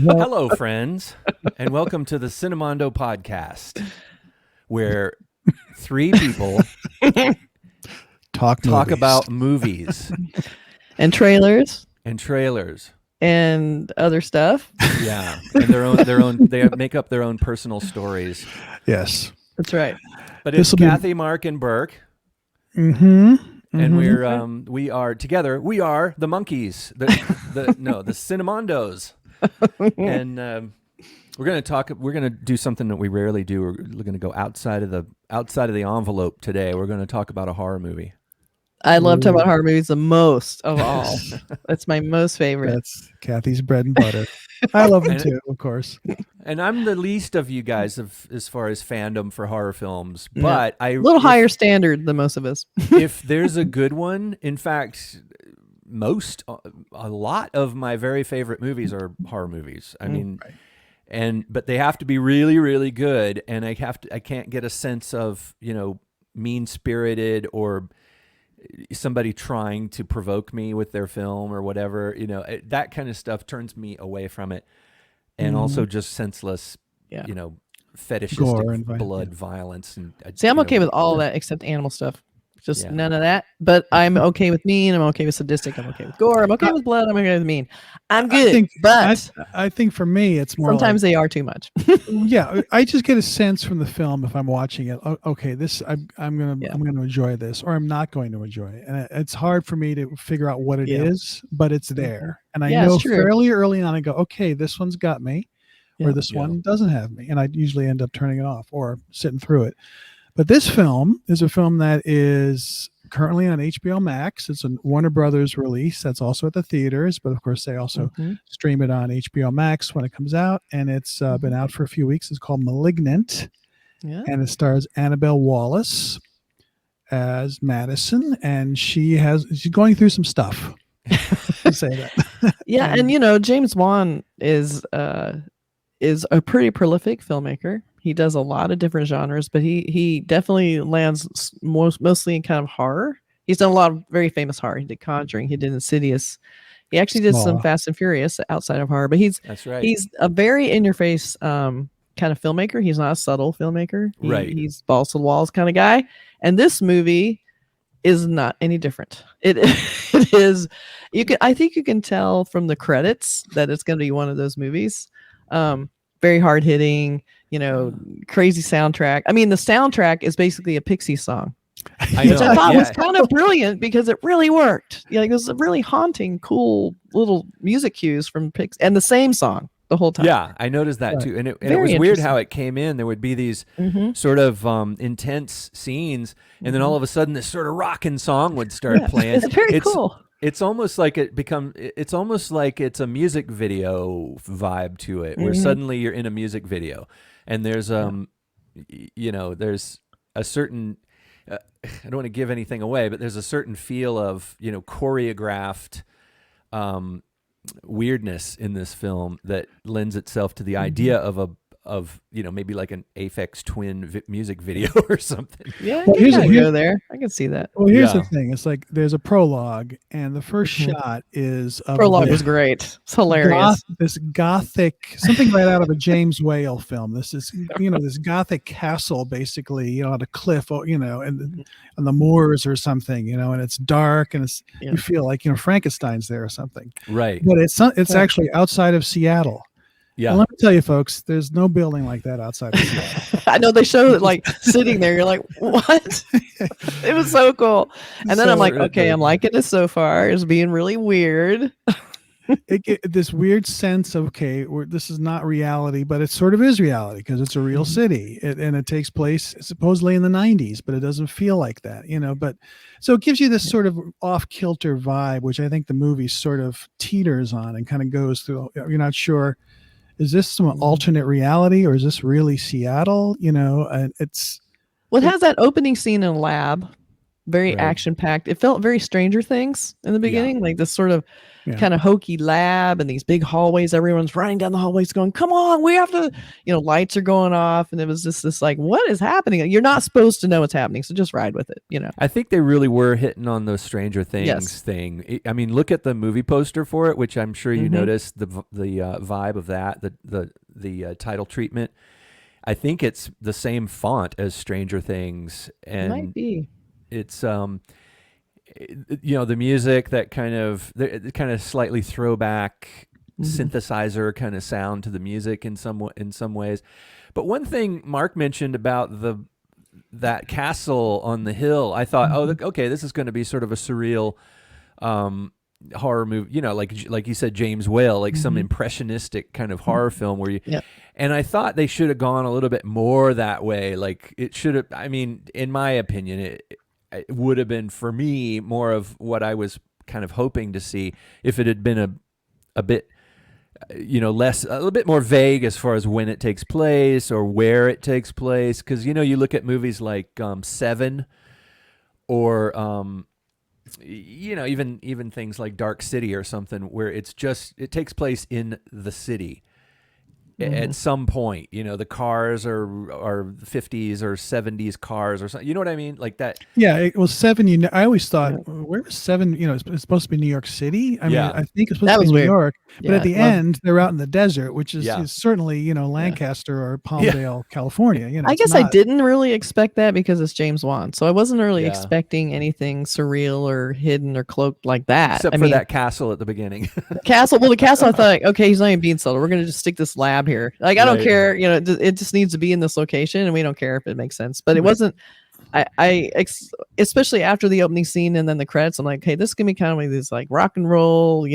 Hello, friends, and welcome to the Cinemondo podcast, where three people talk about movies and trailers and trailers and other stuff. Yeah, and their own. They make up their own personal stories. Yes, That's right. But it's Kathy, Mark, and Burke. Mm-hmm. And we are together. We are the monkeys. The Cinemondos. And we're going to talk. We're going to do something that we rarely do. We're going to go outside of the envelope today. We're going to talk about a horror movie. I love talking about horror movies the most of all. That's my most favorite. That's Kathy's bread and butter. I love them too, of course. And I'm the least of you guys as far as fandom for horror films, but a little higher standard than most of us. If there's a good one, in fact, a lot of my very favorite movies are horror movies. I mean, but they have to be really, really good, and I can't get a sense of, mean-spirited or somebody trying to provoke me with their film or whatever. That kind of stuff turns me away from it, and also just senseless, fetishistic blood violence. And see, I'm okay with all that except animal stuff. Just none of that. But I'm okay with mean. I'm okay with sadistic. I'm okay with gore. I'm okay with blood. I'm okay with mean. I'm good. I think for me, it's more. Sometimes they are too much. Yeah, I just get a sense from the film if I'm watching it. Okay, I'm gonna enjoy this, or I'm not going to enjoy it, and it's hard for me to figure out what it is, but it's there, and I know fairly early on. I go, okay, this one's got me, or this one doesn't have me, and I usually end up turning it off or sitting through it. But this film is a film that is currently on HBO Max. It's a Warner Brothers release that's also at the theaters, but of course they also stream it on HBO Max when it comes out, and it's been out for a few weeks. It's called Malignant, and it stars Annabelle Wallis as Madison, and she's going through some stuff. To say that. And James Wan is a pretty prolific filmmaker. He does a lot of different genres, but he definitely lands mostly in kind of horror. He's done a lot of very famous horror. He did Conjuring. He did Insidious. He actually did some Fast and Furious outside of horror. But he's a very in-your-face kind of filmmaker. He's not a subtle filmmaker. He's balls to the walls kind of guy. And this movie is not any different. It is. I think you can tell from the credits that it's going to be one of those movies. Very hard hitting, crazy soundtrack. I mean, the soundtrack is basically a Pixie song, which I thought was kind of brilliant because it really worked. It was a really haunting, cool little music cues from Pixie, and the same song the whole time. Yeah, I noticed that too, and it was weird how it came in. There would be these sort of intense scenes, and then all of a sudden, this sort of rocking song would start playing. It's very cool. It's almost like it's a music video vibe to it, where suddenly you're in a music video, and there's there's a certain I don't want to give anything away, but there's a certain feel of choreographed weirdness in this film that lends itself to the idea of maybe like an Aphex Twin music video or something. Yeah, go there. I can see that. Well, here's the thing. It's like there's a prologue, and the first shot is prologue is great. It's hilarious. This gothic, something right out of a James Whale film. This is this gothic castle, basically, on a cliff, and on the moors or something, and it's dark, and it's you feel like Frankenstein's there or something. Right. But it's actually outside of Seattle. Yeah. Well, let me tell you, folks, there's no building like that outside of Seattle. I know they show it like sitting there. You're like, what? It was so cool. And then I'm like, okay, I'm liking this so far. It's being really weird. This weird sense of, this is not reality, but it sort of is reality because it's a real city. And it takes place supposedly in the 90s, but it doesn't feel like that, But so it gives you this sort of off-kilter vibe, which I think the movie sort of teeters on and kind of goes through. You're not sure. Is this some alternate reality, or is this really Seattle? And it has that opening scene in a lab very Right. action packed. It felt very Stranger Things in the beginning, like this sort of Yeah. kind of hokey lab and these big hallways. Everyone's running down the hallways going, come on, we have to, lights are going off. And it was just this like, what is happening? You're not supposed to know what's happening. So just ride with it, I think they really were hitting on the Stranger Things Yes. thing. I mean, look at the movie poster for it, which I'm sure you noticed the vibe of that, the title treatment. I think it's the same font as Stranger Things, It and might be. it's the music, that kind of slightly throwback synthesizer kind of sound to the music in some ways. But one thing Mark mentioned about that castle on the hill, I thought, okay, this is going to be sort of a surreal horror movie, like you said, James Whale, like some impressionistic kind of horror film where you. Yep. And I thought they should have gone a little bit more that way. Like it should have. I mean, in my opinion, it would have been, for me, more of what I was kind of hoping to see if it had been a bit, less, a little bit more vague as far as when it takes place or where it takes place. Because, you look at movies like Seven, or, even things like Dark City or something, where it takes place in the city. At some point, the cars are 50s or 70s cars or something. You know what I mean? Like that. Yeah, it was Seven. I always thought, where was Seven? It's supposed to be New York City. I mean, I think it's supposed to be New York, but at the end, they're out in the desert, which is certainly, Lancaster or Palmdale, California. I guess I didn't really expect that because it's James Wan, so I wasn't really expecting anything surreal or hidden or cloaked like that. Except for that castle at the beginning. The castle, I thought, like, okay, he's not even being subtle. We're gonna just stick this lab here. Like, I don't care, it just needs to be in this location, and we don't care if it makes sense. But it wasn't. Especially after the opening scene and then the credits, I'm like, hey, this is gonna be kind of like this like rock and roll,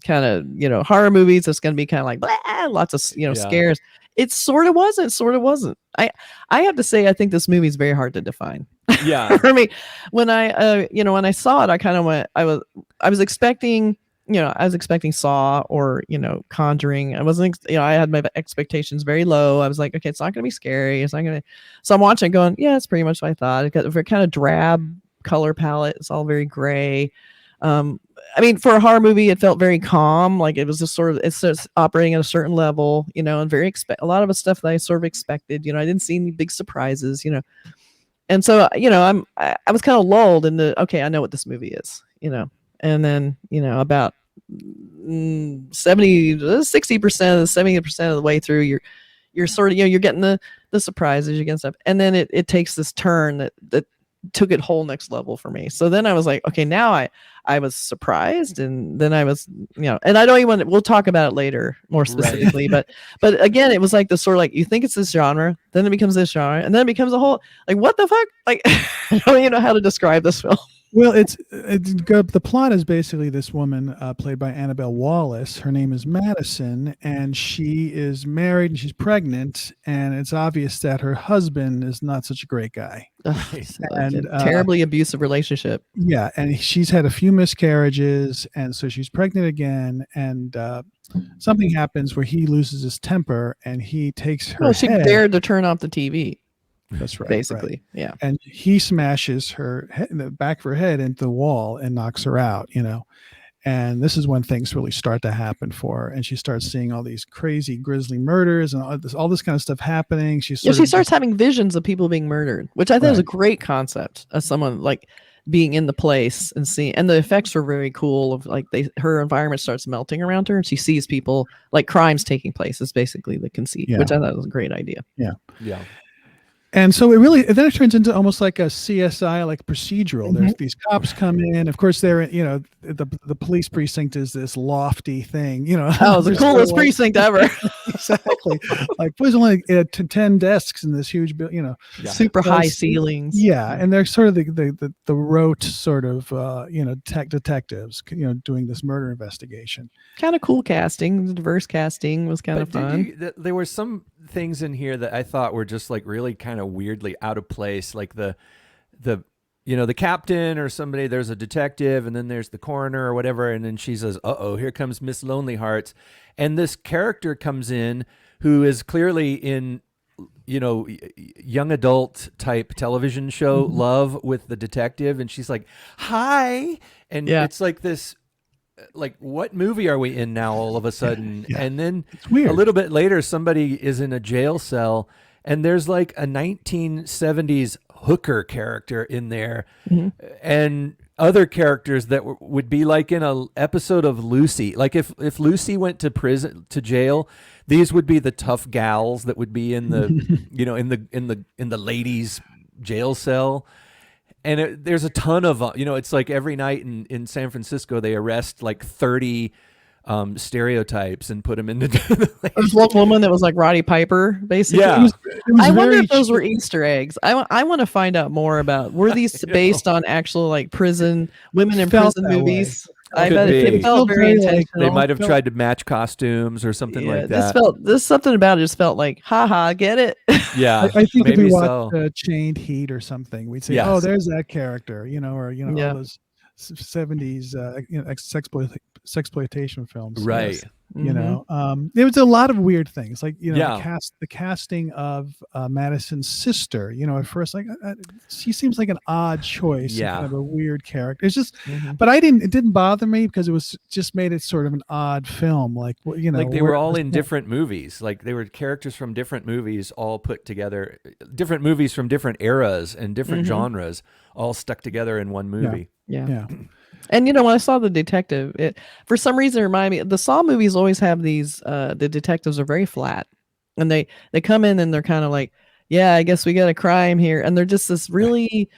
kind of horror movies. It's gonna be kind of like blah, lots of scares. It sort of wasn't. I have to say, I think this movie is very hard to define. Yeah. For me, when I saw it, I kind of went. I was expecting. I was expecting Saw or, Conjuring. I wasn't, I had my expectations very low. I was like, okay, it's not going to be scary. It's not going to. So I'm watching it going, yeah, it's pretty much what I thought. It got a kind of drab color palette. It's all very gray. I mean, for a horror movie, it felt very calm. Like it was just it's just operating at a certain level, and a lot of the stuff that I sort of expected. I didn't see any big surprises, And so, I was kind of lulled into, okay, I know what this movie is, And then, about 60%, 70% of the way through, you're sort of, you're getting the surprises, you're getting stuff. And then it takes this turn that took it whole next level for me. So then I was like, okay, now I was surprised. And then I was, and I don't even, we'll talk about it later more specifically, but again, it was like the sort of like, you think it's this genre, then it becomes this genre, and then it becomes a whole, like, what the fuck? Like, I don't even know how to describe this film. Well, the plot is basically this woman played by Annabelle Wallis. Her name is Madison, and she is married and she's pregnant, and it's obvious that her husband is not such a great guy. And terribly abusive relationship. Yeah, and she's had a few miscarriages, and so she's pregnant again, and something happens where he loses his temper, and he takes her. Well, she dared to turn off the TV. That's right. Basically, right. Yeah. And he smashes her head, in the back of her head into the wall and knocks her out, And this is when things really start to happen for her. And she starts seeing all these crazy, grisly murders and all this kind of stuff happening. She starts having visions of people being murdered, which I thought was a great concept of someone like being in the place and seeing, and the effects were very cool of like her environment starts melting around her and she sees people like crimes taking place is basically the conceit, which I thought was a great idea. Yeah. Yeah. And so then it turns into almost like a CSI, like procedural. There's these cops come in. Of course, they're, the police precinct is this lofty thing, Oh, the coolest precinct ever. Exactly. Like there's only 10 desks in this huge building, super high ceilings. Yeah. And they're sort of the rote sort of, detectives, doing this murder investigation. Kind of cool casting. The diverse casting was kind of fun. There were some things in here that I thought were just like really kind of weirdly out of place, like the captain or somebody, there's a detective and then there's the coroner or whatever, and then she says, uh-oh, here comes Miss Lonely Hearts, and this character comes in who is clearly in young adult type television show Love with the detective, and she's like, "Hi," and it's like this. Like, what movie are we in now all of a sudden? And then it's weird. A little bit later, somebody is in a jail cell and there's like a 1970s hooker character in there and other characters that would be like in an episode of Lucy. Like if Lucy went to jail, these would be the tough gals that would be in the, in the ladies' jail cell. And there's a ton of, it's like every night in San Francisco, they arrest like 30 stereotypes and put them into. There's one woman that was like Roddy Piper, basically. Yeah. It was I wonder very if those were Easter eggs. I want to find out more about, were these based on actual like women in prison movies? I bet it felt very intentional. They might have tried to match costumes or something like that. This something about it just felt like, haha, get it? Yeah, I think if maybe we watched Chained Heat or something, we'd say, "Oh, there's that character," or all those 70s sexploitation films, right? Yes. There was a lot of weird things, like the casting of Madison's sister. At first, like she seems like an odd choice, kind of a weird character. It's just, but it didn't bother me because it was just made it sort of an odd film, like like they were all in different movies, like they were characters from different movies all put together, different movies from different eras and different genres all stuck together in one movie. Yeah. And when I saw the detective, it for some reason reminded me, the Saw movies always have these the detectives are very flat, and they come in and they're kind of like, yeah, I guess we got a crime here, and they're just this really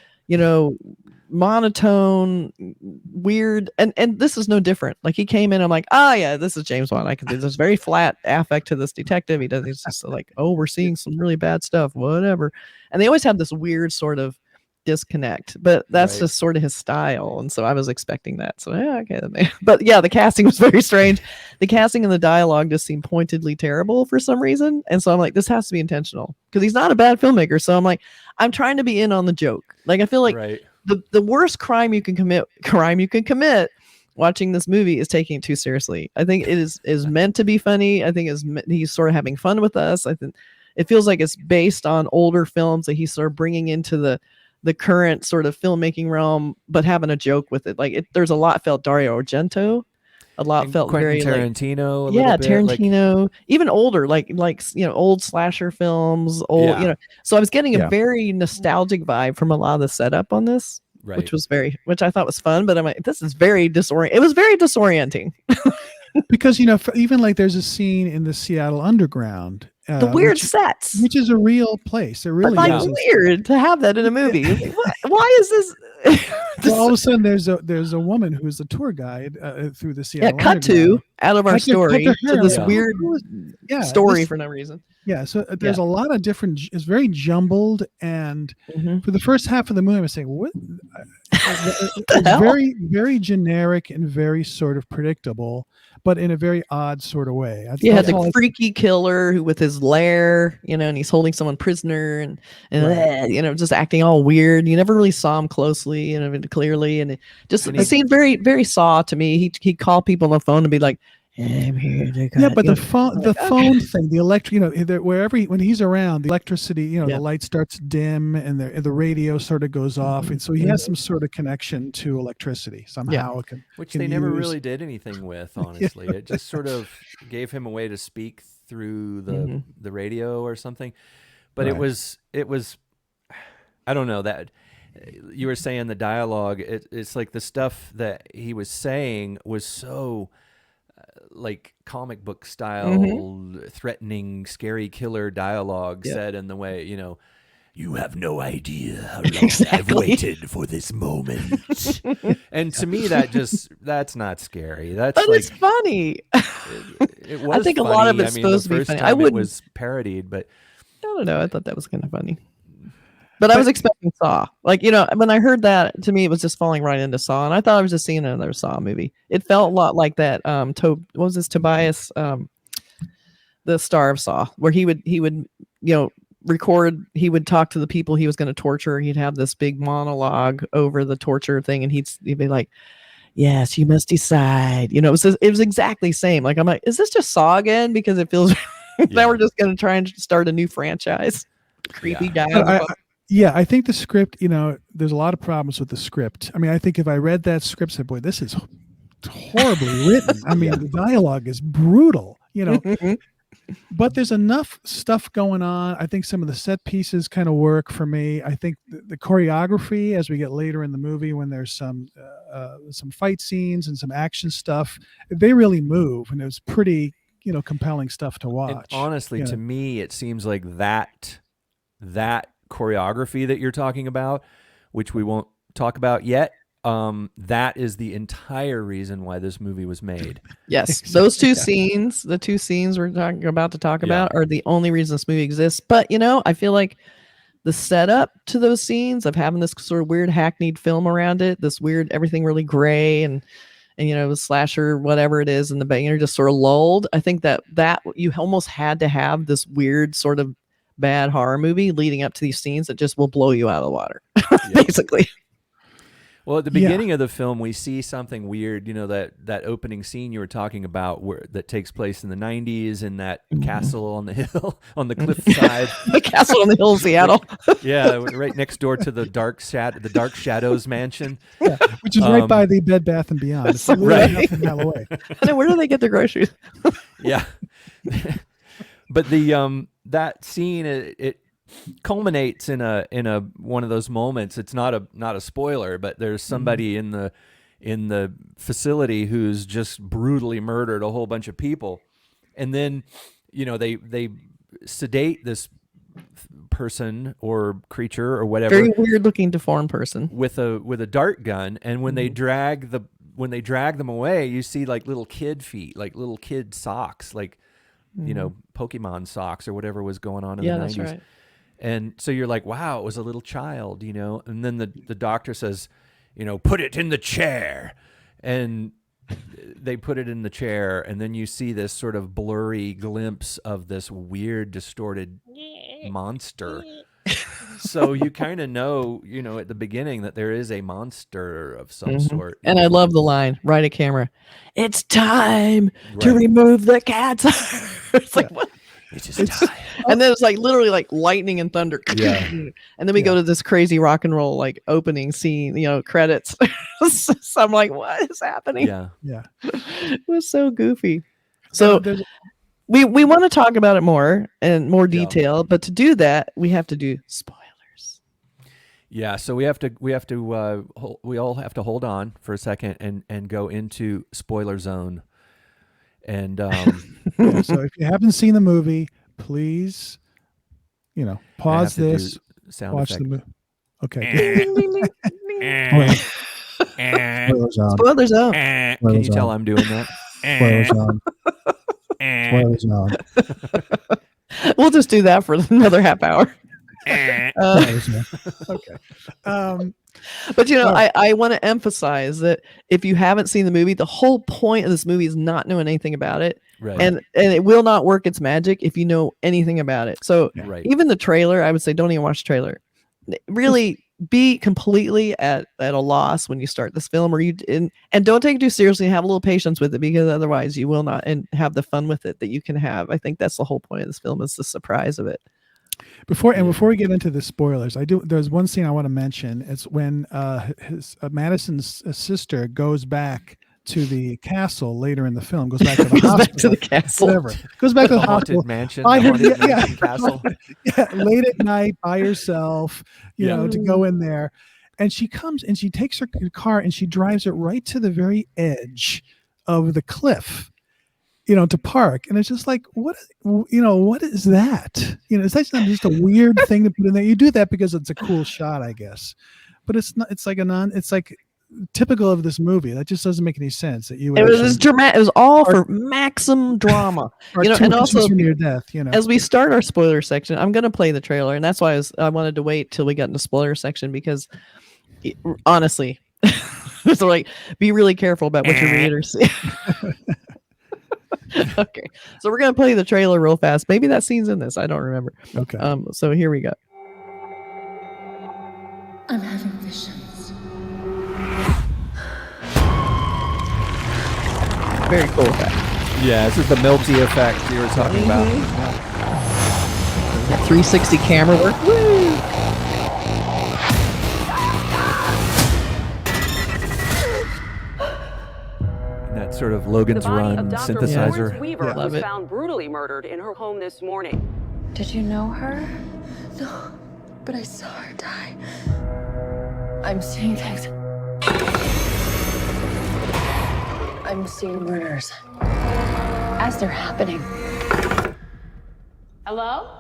monotone, weird, and this is no different. Like he came in, I'm like, this is James Wan. I can do this very flat affect to this detective. He's just like, oh, we're seeing some really bad stuff, whatever, and they always have this weird sort of disconnect, but that's just sort of his style, and so I was expecting that. So okay, but the casting was very strange. The casting and the dialogue just seemed pointedly terrible for some reason, and so I'm like, this has to be intentional because he's not a bad filmmaker. So I'm like, I'm trying to be in on the joke. Like I feel like the worst crime you can commit watching this movie is taking it too seriously. I think it is meant to be funny. I think he's sort of having fun with us. I think it feels like it's based on older films that he's sort of bringing into the current sort of filmmaking realm, but having a joke with it. Like there's a lot felt Dario Argento, a lot felt Quentin very Tarantino. Like, Tarantino, even older, like old slasher films, So I was getting a very nostalgic vibe from a lot of the setup on this, which I thought was fun. But I'm like, this is very disorienting. It was very disorienting. Because even like there's a scene in the Seattle Underground, the weird sets, which is a real place. It really is weird to have that in a movie. Why is this? Well, all of a sudden there's a woman who's a tour guide through the Seattle Underground. Out of our story to this weird story for no reason. Yeah, so there's a lot of different. It's very jumbled, and for the first half of the movie, I was saying, "What?" It's very, very generic and very sort of predictable, but in a very odd sort of way. The freaky killer who with his lair, and he's holding someone prisoner, and just acting all weird. You never really saw him closely, clearly, and it seemed very, very Saw to me. He called people on the phone and be like, I'm here to but the phone thing, the electric, wherever when he's around, the electricity, the light starts dim and the radio sort of goes off, and so he has some sort of connection to electricity somehow. Which they never really did anything with, honestly. It just sort of gave him a way to speak through the radio or something. But it was I don't know, that you were saying the dialogue. It's like the stuff that he was saying was so. Like comic book style, threatening, scary killer dialogue said in the way, you have no idea how long I've waited for this moment. And to me, that's not scary. But it's funny. It was I think funny. a lot of it's supposed to be funny. It was parodied, but I don't know. I thought that was kind of funny. But I was expecting Saw. Like, when I heard that, to me, it was just falling right into Saw. And I thought I was just seeing another Saw movie. It felt a lot like that. What was this? Tobias, the star of Saw, where he would record, he would talk to the people he was going to torture. He'd have this big monologue over the torture thing. And he'd be like, yes, you must decide. It was exactly the same. Like, I'm like, is this just Saw again? Because it feels now we're just going to try and start a new franchise. creepy guy. I think the script, there's a lot of problems with the script. I mean, I think if I read that script, I said, boy, this is horribly written. I mean, the dialogue is brutal, but there's enough stuff going on. I think some of the set pieces kind of work for me. I think the choreography, as we get later in the movie, when there's some fight scenes and some action stuff, they really move, and it was pretty, compelling stuff to watch. And honestly, to me, it seems like that choreography that you're talking about, which we won't talk about yet, that is the entire reason why this movie was made. Yes, those two scenes, the two scenes we're about to talk about, are the only reason this movie exists. But I feel like the setup to those scenes of having this sort of weird hackneyed film around it, this weird everything really gray and slasher, whatever it is, and the you're just sort of lulled. I think that you almost had to have this weird sort of bad horror movie leading up to these scenes that just will blow you out of the water, basically. Well, at the beginning of the film, we see something weird, that opening scene you were talking about that takes place in the 90s in that castle on the hill, on the cliffside. The castle on the hill of Seattle. Right next door to the Dark Shadows mansion. Yeah, which is right by the Bed Bath & Beyond. It's right. a mile away. And then where do they get their groceries? Yeah. But that scene, it culminates in a one of those moments. It's not a spoiler, but there's somebody in the facility who's just brutally murdered a whole bunch of people, and then they sedate this person or creature or whatever, very weird looking deformed person with a dart gun, and when they drag them away, you see like little kid feet, like little kid socks, like Pokemon socks or whatever was going on in the 90s. That's right. And so you're like, wow, it was a little child, and then the doctor says, put it in the chair. And they put it in the chair, and then you see this sort of blurry glimpse of this weird, distorted monster. So you kind of know, at the beginning that there is a monster of some sort. And I love the line, right at camera, it's time to remove the cats. It's like, what? It's just time. And then it's like literally like lightning and thunder. Yeah. And then we go to this crazy rock and roll like opening scene, credits. So I'm like, what is happening? Yeah. It was so goofy. So we want to talk about it more in more detail, but to do that, we have to do spoilers. Yeah, so we all have to hold on for a second and go into spoiler zone. And so if you haven't seen the movie, please, pause this, watch the movie. Okay. Spoiler zone. Can you tell I'm doing that? Spoiler zone. We'll just do that for another half hour. Okay. But I want to emphasize that if you haven't seen the movie, the whole point of this movie is not knowing anything about it. Right. And it will not work its magic if you know anything about it. So even the trailer, I would say don't even watch the trailer. Really be completely at a loss when you start this film, and don't take it too seriously and have a little patience with it, because otherwise you will not and have the fun with it that you can have. I think that's the whole point of this film, is the surprise of it. Before we get into the spoilers, there's one scene I want to mention. It's when Madison's sister goes back to the castle later in the film. Goes back to the hospital. Back to the castle. Whatever. Goes back to the haunted hospital. Mansion. Castle. Late at night by herself, to go in there, and she comes and she takes her car and she drives it right to the very edge of the cliff. To park. And it's just like, what is that? It's not just a weird thing to put in there. You do that because it's a cool shot, I guess. But it's not, it's like typical of this movie. That just doesn't make any sense. That you it was dramatic. It was all for maximum drama. And also near death, as we start our spoiler section, I'm going to play the trailer. And that's why I wanted to wait till we got into spoiler section, because honestly, so like, be really careful about what your readers see. Okay, so we're gonna play the trailer real fast. Maybe that scene's in this. I don't remember. Okay. So here we go. I'm having visions. Very cool effect. Yeah, this is the melty effect you were talking about. 360 camera work. Woo! And that sort of Logan's Run synthesizer. Weaver Love was it. found brutally murdered in her home this morning. Did you know her? No, but I saw her die. I'm seeing things. I'm seeing murders as they're happening. Hello?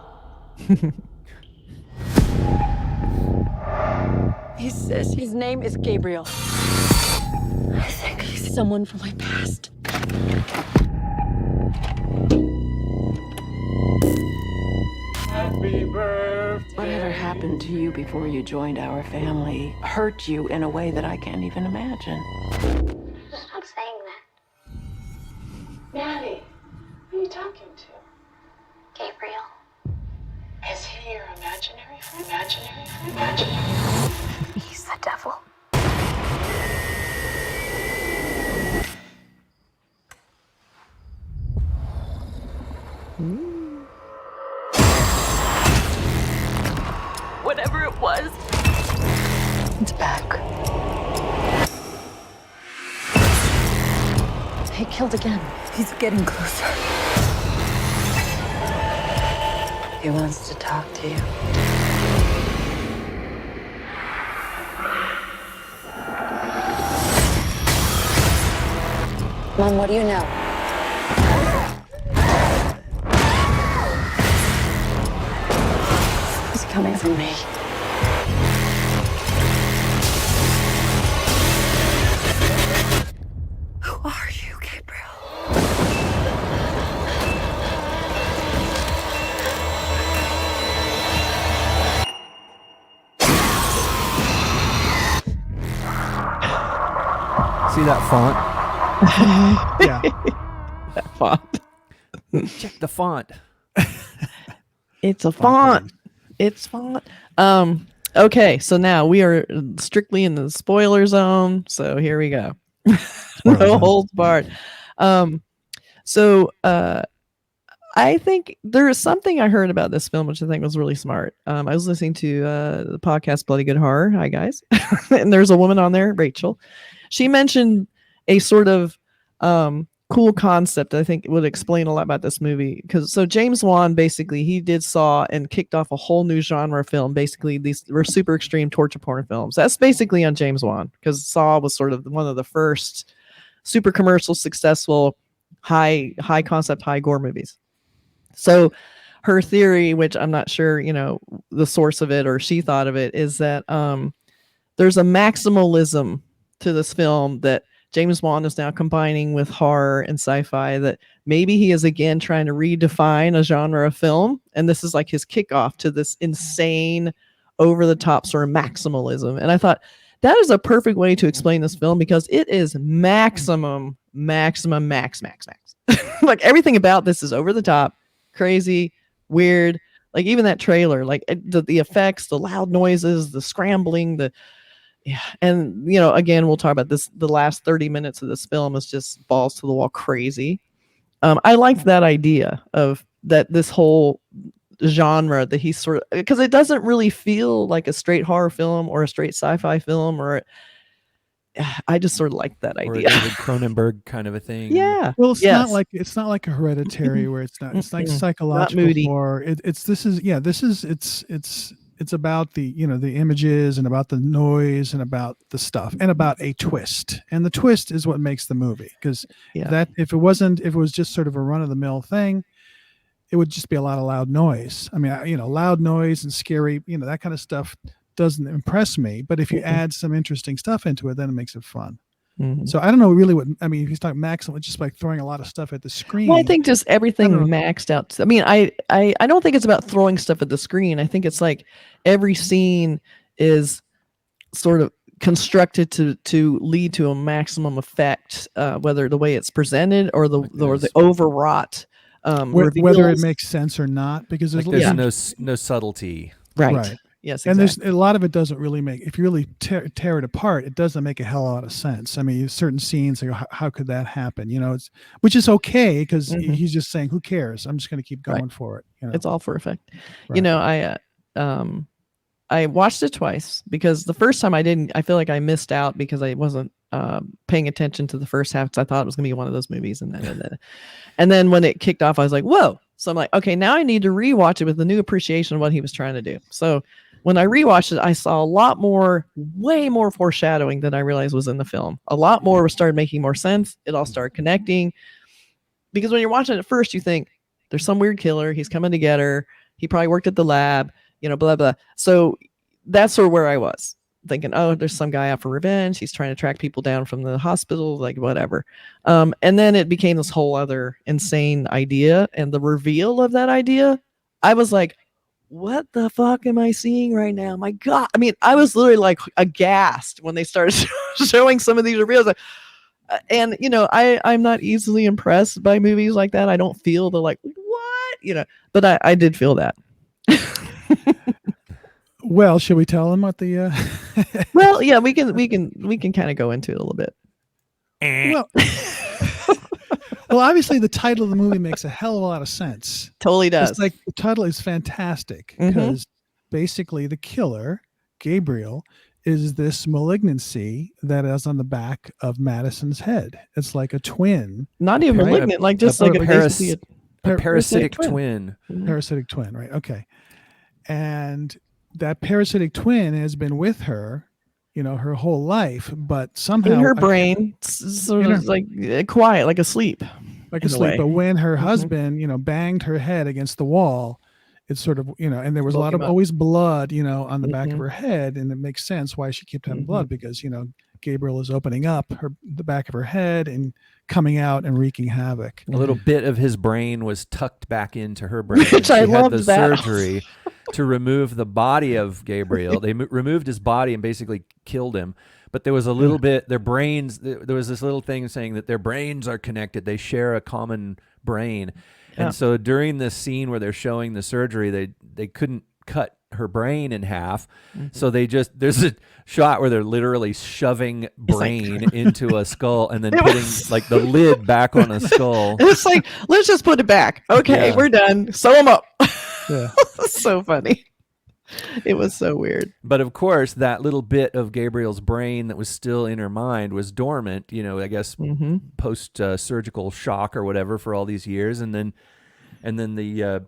He says his name is Gabriel. I think he's someone from my past. Whatever happened to you before you joined our family hurt you in a way that I can't even imagine. Stop saying that. Maddie, who are you talking to? Gabriel. Is he your imaginary friend? Imaginary? He's the devil. Whatever it was, It's back. He killed again. He's getting closer. He wants to talk to you. Mom, what do you know? He's coming for me. Who are you, Gabriel? See that font? Yeah. That font. Check the font. It's a font. It's font. Okay, so now we are strictly in the spoiler zone. So here we go. No holds barred. I think there is something I heard about this film, which I think was really smart. I was listening to the podcast Bloody Good Horror. Hi, guys. And there's a woman on there, Rachel. She mentioned a sort of cool concept that I think would explain a lot about this movie. So James Wan, basically, he did Saw and kicked off a whole new genre of film. Basically, these were super extreme torture porn films. That's basically on James Wan, because Saw was sort of one of the first super commercial, successful, high concept, high gore movies. So her theory, which I'm not sure, the source of it or she thought of it, is that there's a maximalism to this film that James Wan is now combining with horror and sci-fi, that maybe he is again trying to redefine a genre of film. And this is like his kickoff to this insane, over-the-top sort of maximalism. And I thought that is a perfect way to explain this film, because it is max. Like everything about this is over the top, crazy, weird. Like even that trailer, like the effects, the loud noises, the scrambling, and again, we'll talk about this. The last 30 minutes of this film is just balls to the wall crazy. I liked that idea of that, this whole genre that he's sort of, because it doesn't really feel like a straight horror film or a straight sci-fi film, or I just sort of like that Or a idea. David Cronenberg kind of a thing. Yeah. Well, it's Yes. not like a Hereditary where it's like Not psychological moody. horror. It's about the the images and about the noise and about the stuff and about a twist. And the twist is what makes the movie, because Yeah. if it was just sort of a run of the mill thing, it would just be a lot of loud noise. I mean, loud noise and scary, that kind of stuff doesn't impress me. But if you add some interesting stuff into it, then it makes it fun. Mhm. So I don't know really if he's talking maximum, just like throwing a lot of stuff at the screen. Well, I think just everything I don't maxed out. I mean, I don't think it's about throwing stuff at the screen. I think it's like every scene is sort of constructed to lead to a maximum effect, whether the way it's presented or the overwrought. whether it reveals. makes sense or not, because Like there's there's no subtlety. Right. Right. Yes, And exactly. there's a lot of it doesn't really make, if you really tear it apart, it doesn't make a hell of a lot of sense. I mean, certain scenes, like, how could that happen? You know, which is okay because he's just saying, who cares? I'm just going to keep going for it. You know? It's all for effect. Right. You know, I watched it twice because the first time I feel like I missed out because I wasn't paying attention to the first half because I thought it was going to be one of those movies. And then when it kicked off, I was like, whoa. So I'm like, okay, now I need to rewatch it with a new appreciation of what he was trying to do. So when I rewatched it, I saw way more foreshadowing than I realized was in the film. A lot more started making more sense. It all started connecting. Because when you're watching it at first, you think there's some weird killer. He's coming to get her. He probably worked at the lab, you know, blah, blah. So that's sort of where I was thinking, oh, there's some guy out for revenge. He's trying to track people down from the hospital, like whatever. And then it became this whole other insane idea. And the reveal of that idea, I was like, what the fuck am I seeing right now? My God. I mean, I was literally like aghast when they started showing some of these reveals. And, you know, I'm not easily impressed by movies like that. I don't feel the like, what? You know, but I did feel that. Well, should we tell them what the Well, yeah, we can kind of go into it a little bit. well, well, obviously the title of the movie makes a hell of a lot of sense. Totally does. It's like the title is fantastic because basically the killer, Gabriel, is this malignancy that is on the back of Madison's head. It's like a twin. Not even malignant, like just like a parasitic twin. Parasitic twin, right? Okay. And that parasitic twin has been with her, you know, her whole life, but somehow in her brain, sort of like quiet, like asleep. Like asleep. But when her husband, you know, banged her head against the wall, it's sort of, you know, and there was a lot of always blood, you know, on the back of her head. And it makes sense why she kept having blood because, you know, Gabriel is opening up the back of her head and coming out and wreaking havoc. A little bit of his brain was tucked back into her brain. Which I loved that. She had the surgery to remove the body of Gabriel. They removed his body and basically killed him. But there was a little bit, their brains, there was this little thing saying that their brains are connected. They share a common brain. And so during this scene where they're showing the surgery, they couldn't cut her brain in half. So there's a shot where they're literally shoving brain into a skull and then putting like the lid back on a skull. It's like, let's just put it back. Okay, we're done. Sew them up. Yeah. So funny. It was so weird. But of course, that little bit of Gabriel's brain that was still in her mind was dormant, you know, I guess post surgical shock or whatever for all these years. And then the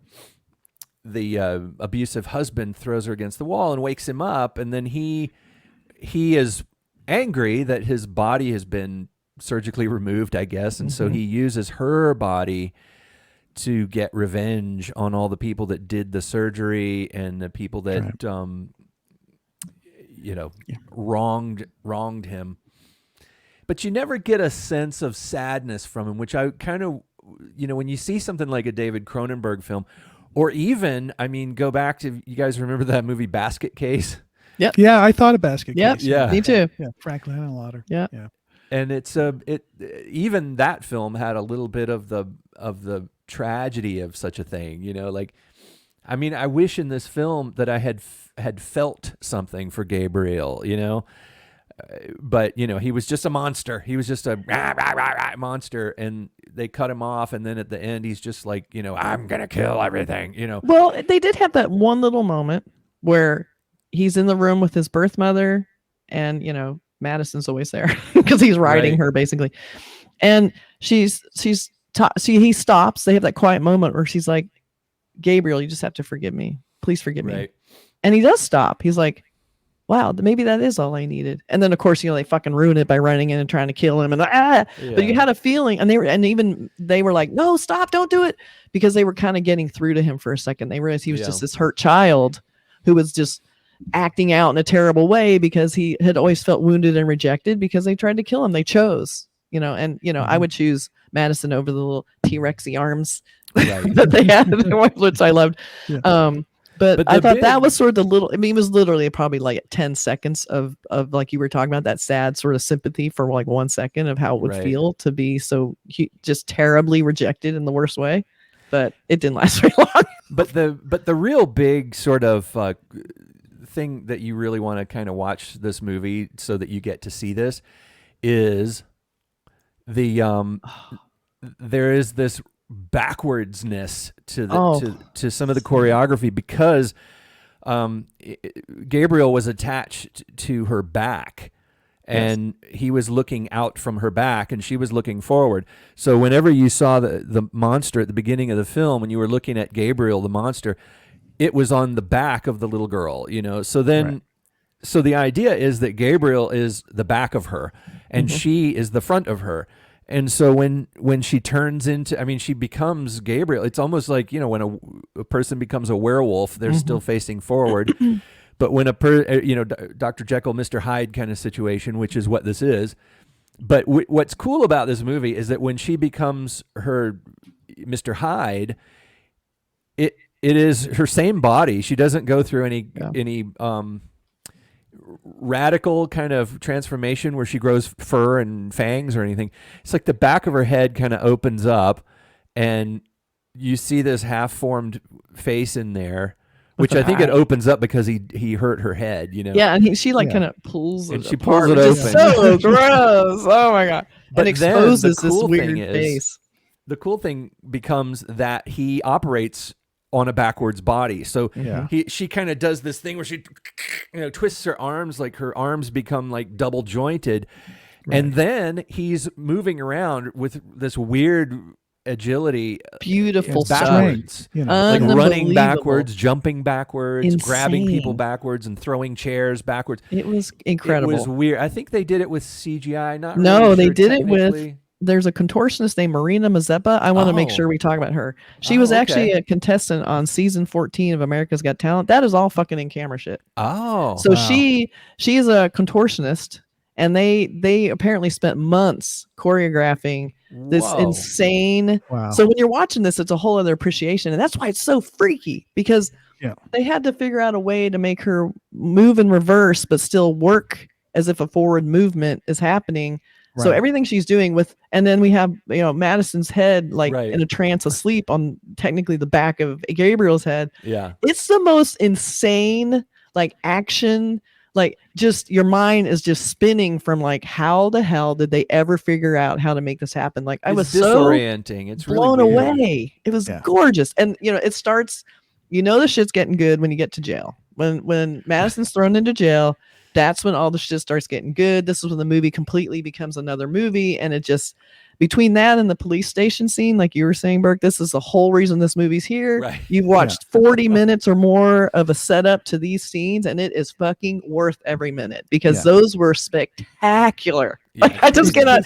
abusive husband throws her against the wall and wakes him up. And then he is angry that his body has been surgically removed, I guess. And so he uses her body to get revenge on all the people that did the surgery and the people that, you know, wronged him. But you never get a sense of sadness from him, which I kind of, you know, when you see something like a David Cronenberg film, or even, I mean, go back to, you guys remember that movie Basket Case? Yep. Yeah, I thought of Basket Case. Yeah, me too. Yeah, Franklin and Lauder. Yeah. And it's even that film had a little bit of the tragedy of such a thing, you know, like, I mean, I wish in this film that I had felt something for Gabriel, you know, but you know, he was just a monster. He was just a monster, and they cut him off, and then at the end, he's just like, you know, I'm gonna kill everything, you know. Well, they did have that one little moment where he's in the room with his birth mother, and you know, Madison's always there because he's riding her basically, and he stops. They have that quiet moment where she's like, Gabriel, you just have to forgive me. Please forgive me. And he does stop. He's like, wow, maybe that is all I needed. And then of course, you know, they fucking ruin it by running in and trying to kill him. And but you had a feeling, and they were like, no, stop, don't do it. Because they were kind of getting through to him for a second. They realized he was just this hurt child who was just acting out in a terrible way because he had always felt wounded and rejected because they tried to kill him. They chose, you know, and you know, I would choose Madison over the little T-Rexy arms that they had, which I loved. But I thought that was sort of the little, I mean, it was literally probably like 10 seconds of like you were talking about, that sad sort of sympathy for like 1 second of how it would feel to be so just terribly rejected in the worst way. But it didn't last very long. But the real big sort of thing that you really want to kind of watch this movie so that you get to see this is the there is this backwardsness to the to some of the choreography because Gabriel was attached to her back. And he was looking out from her back and she was looking forward. So whenever you saw the monster at the beginning of the film, when you were looking at Gabriel, the monster, it was on the back of the little girl, you know? So then, so the idea is that Gabriel is the back of her and she is the front of her. And so when she turns into, I mean, she becomes Gabriel. It's almost like, you know, when a person becomes a werewolf, they're still facing forward. But when Dr. Jekyll, Mr. Hyde kind of situation, which is what this is. But what's cool about this movie is that when she becomes her Mr. Hyde, it is her same body. She doesn't go through any radical kind of transformation where she grows fur and fangs or anything. It's like the back of her head kind of opens up, and you see this half-formed face in there. Which I think it opens up because he hurt her head, you know. Yeah, and she kind of pulls and it she apart, pulls it which is open. so gross. Oh my god! But and exposes then the cool this thing weird is, face. The cool thing becomes that he operates on a backwards body. So she kind of does this thing where she twists her arms, like her arms become like double jointed, and then he's moving around with this weird agility, beautiful backwards, you know, like running backwards, jumping backwards, grabbing people Insane. backwards, and throwing chairs backwards. It was incredible. It was weird. I think they did it with CGI. Not no, really they sure did it with. technically. There's a contortionist named Marina Mazeppa. I want to make sure we talk about her. She was actually a contestant on season 14 of America's Got Talent. That is all fucking in camera shit. Oh, so she is a contortionist, and they apparently spent months choreographing this insane. Wow. So when you're watching this, it's a whole other appreciation, and that's why it's so freaky because they had to figure out a way to make her move in reverse but still work as if a forward movement is happening. Right. So everything she's doing and then we have Madison's head in a trance asleep on technically the back of Gabriel's head. Yeah, it's the most insane action. Just your mind is just spinning from how the hell did they ever figure out how to make this happen? I was disorienting. It's blown really away. It was gorgeous. And it starts, the shit's getting good when you get to jail. When Madison's thrown into jail, that's when all the shit starts getting good. This is when the movie completely becomes another movie. And it just, between that and the police station scene, like you were saying, Burke, this is the whole reason this movie's here. Right. You've watched 40 minutes or more of a setup to these scenes, and it is fucking worth every minute because those were spectacular. I just cannot.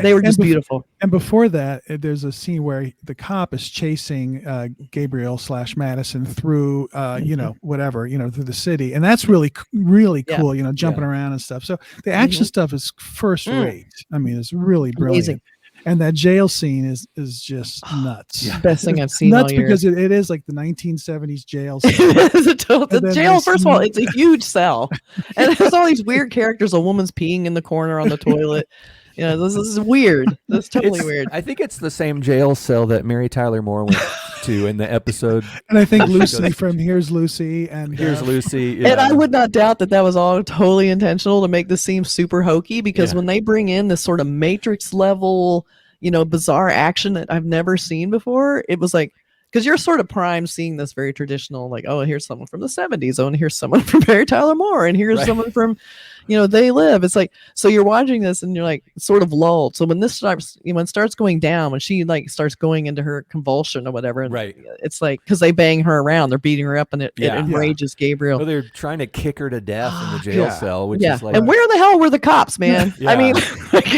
They were just beautiful. And before that, there's a scene where the cop is chasing Gabriel / Madison through, through the city. And that's really, really cool, jumping around and stuff. So the action stuff is first rate. I mean, it's really brilliant. Amazing. And that jail scene is just nuts. Best thing I've seen nuts all year. Because it is like the 1970s jail scene. The jail, first of all, it's a huge cell. And there's all these weird characters. A woman's peeing in the corner on the toilet. This is weird. That's totally weird. I think it's the same jail cell that Mary Tyler Moore went to in the episode. And I think Lucy from Here's Lucy and Here's Lucy. Yeah. And I would not doubt that was all totally intentional to make this seem super hokey because when they bring in this sort of Matrix level, bizarre action that I've never seen before, it was like, because you're sort of primed seeing this very traditional, here's someone from the 70s. Oh, and here's someone from Mary Tyler Moore. And here's someone from, They Live. It's like, so you're watching this and you're sort of lulled. So when this starts, when it starts going down, when she starts going into her convulsion or whatever, and it's because they bang her around, they're beating her up and it enrages Gabriel. Well, they're trying to kick her to death in the jail cell, which is and where the hell were the cops, man? I mean,